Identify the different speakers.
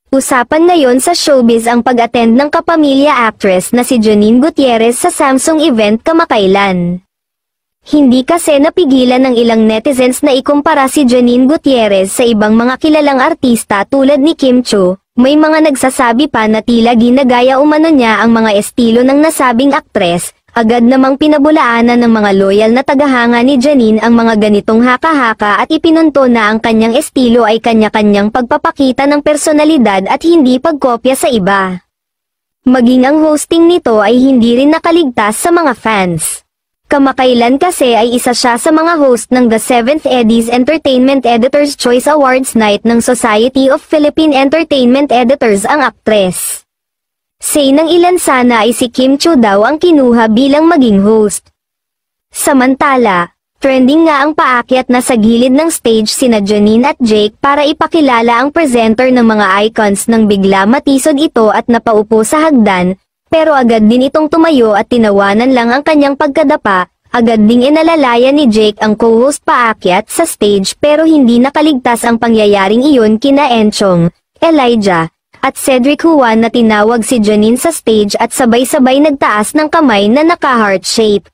Speaker 1: Usapan ngayon sa showbiz ang pag-attend ng kapamilya actress na si Janine Gutierrez sa Samsung event kamakailan. Hindi kasi napigilan ng ilang netizens na ikumpara si Janine Gutierrez sa ibang mga kilalang artista tulad ni Kim Chiu. May mga nagsasabi pa na tila ginagaya umano niya ang mga estilo ng nasabing aktres. Agad namang pinabulaanan ng mga loyal na tagahanga ni Janine ang mga ganitong haka-haka at ipinunto na ang kanyang estilo ay kanya-kanyang pagpapakita ng personalidad at hindi pagkopya sa iba. Maging ang hosting nito ay hindi rin nakaligtas sa mga fans. Kamakailan kasi ay isa siya sa mga host ng the 7th Eddies Entertainment Editors' Choice Awards Night ng Society of Philippine Entertainment Editors ang aktres. Say ng ilan sana ay si Kim Chiu daw ang kinuha bilang maging host. Samantala, trending nga ang paakyat na sa gilid ng stage sina Janine at Jake para ipakilala ang presenter ng mga icons nang bigla matisod ito at napaupo sa hagdan, pero agad din itong tumayo at tinawanan lang ang kanyang pagkadapa. Agad ding inalalayan ni Jake ang co-host paakyat sa stage pero hindi nakaligtas ang pangyayaring iyon kina Enchong, Elijah, at Cedric Juan na tinawag si Janine sa stage at sabay-sabay nagtaas ng kamay na naka-heart shape.